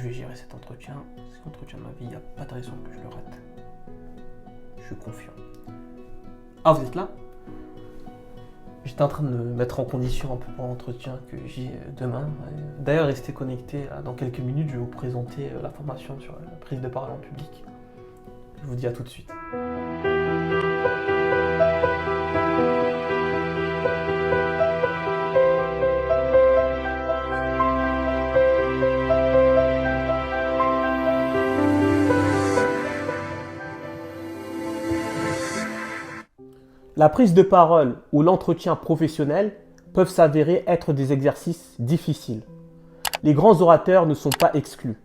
je vais gérer cet entretien. Cet entretien de ma vie, il n'y a pas de raison que je le rate. Je suis confiant. Ah, vous êtes là? J'étais en train de me mettre en condition un peu pour l'entretien que j'ai demain. D'ailleurs, restez connectés. Dans quelques minutes, je vais vous présenter la formation sur la prise de parole en public. Je vous dis à tout de suite. La prise de parole ou l'entretien professionnel peuvent s'avérer être des exercices difficiles. Les grands orateurs ne sont pas exclus.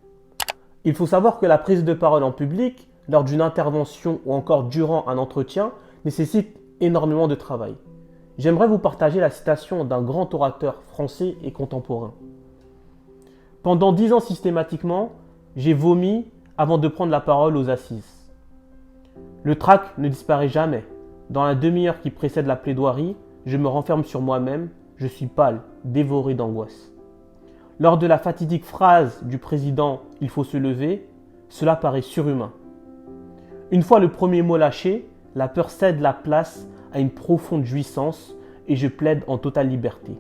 Il faut savoir que la prise de parole en public, lors d'une intervention ou encore durant un entretien, nécessite énormément de travail. J'aimerais vous partager la citation d'un grand orateur français et contemporain. Pendant 10 ans systématiquement, j'ai vomi avant de prendre la parole aux assises. Le trac ne disparaît jamais. Dans la demi-heure qui précède la plaidoirie, je me renferme sur moi-même, je suis pâle, dévoré d'angoisse. Lors de la fatidique phrase du président « il faut se lever », cela paraît surhumain. Une fois le premier mot lâché, la peur cède la place à une profonde jouissance et je plaide en totale liberté.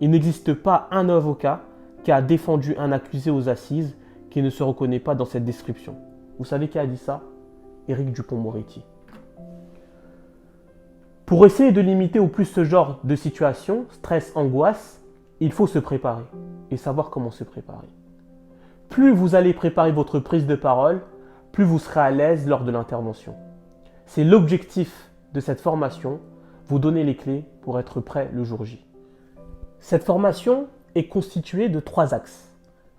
Il n'existe pas un avocat qui a défendu un accusé aux assises qui ne se reconnaît pas dans cette description. Vous savez qui a dit ça? Éric Dupond-Moretti. Pour essayer de limiter au plus ce genre de situation, stress, angoisse, il faut se préparer et savoir comment se préparer. Plus vous allez préparer votre prise de parole, plus vous serez à l'aise lors de l'intervention. C'est l'objectif de cette formation, vous donner les clés pour être prêt le jour J. Cette formation est constituée de 3 axes.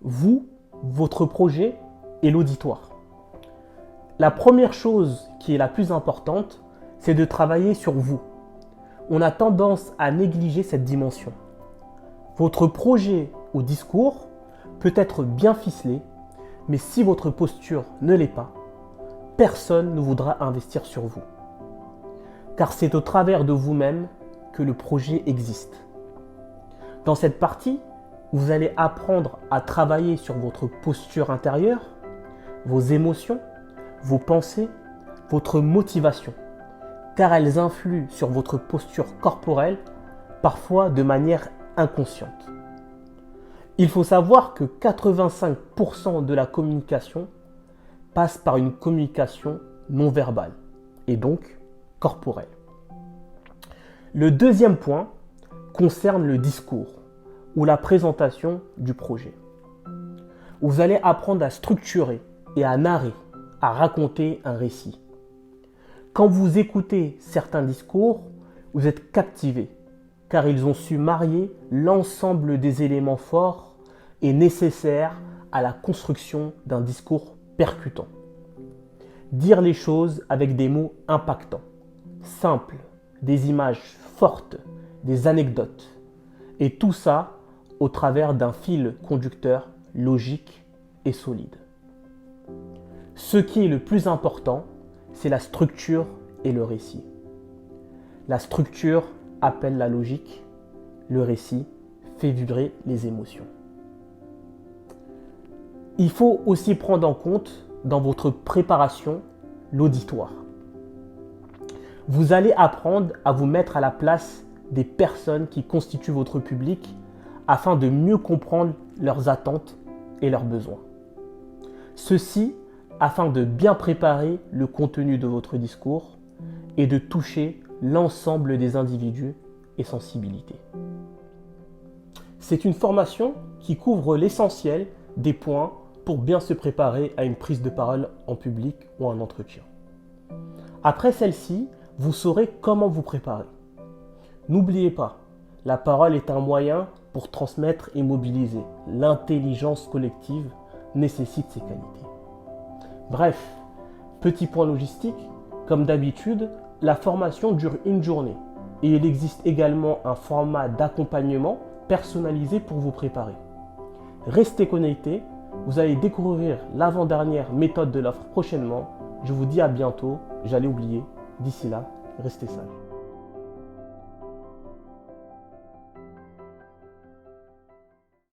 Vous, votre projet et l'auditoire. La première chose qui est la plus importante, c'est de travailler sur vous. On a tendance à négliger cette dimension. Votre projet ou discours peut être bien ficelé, mais si votre posture ne l'est pas, personne ne voudra investir sur vous. Car c'est au travers de vous-même que le projet existe. Dans cette partie, vous allez apprendre à travailler sur votre posture intérieure, vos émotions, vos pensées, votre motivation, car elles influent sur votre posture corporelle, parfois de manière inconsciente. Il faut savoir que 85% de la communication passe par une communication non verbale, et donc corporelle. Le deuxième point concerne le discours, ou la présentation du projet. Vous allez apprendre à structurer et à narrer, à raconter un récit. Quand vous écoutez certains discours, vous êtes captivé, car ils ont su marier l'ensemble des éléments forts et nécessaires à la construction d'un discours percutant. Dire les choses avec des mots impactants, simples, des images fortes, des anecdotes, et tout ça au travers d'un fil conducteur logique et solide. Ce qui est le plus important, c'est la structure et le récit. La structure appelle la logique, le récit fait vibrer les émotions. Il faut aussi prendre en compte dans votre préparation l'auditoire. Vous allez apprendre à vous mettre à la place des personnes qui constituent votre public afin de mieux comprendre leurs attentes et leurs besoins. Ceci afin de bien préparer le contenu de votre discours et de toucher l'ensemble des individus et sensibilités. C'est une formation qui couvre l'essentiel des points pour bien se préparer à une prise de parole en public ou un entretien. Après celle-ci, vous saurez comment vous préparer. N'oubliez pas, la parole est un moyen pour transmettre et mobiliser. L'intelligence collective nécessite ces qualités. Bref, petit point logistique, comme d'habitude, la formation dure une journée et il existe également un format d'accompagnement personnalisé pour vous préparer. Restez connectés, vous allez découvrir l'avant-dernière méthode de l'offre prochainement. Je vous dis à bientôt, j'allais oublier, d'ici là, restez sages.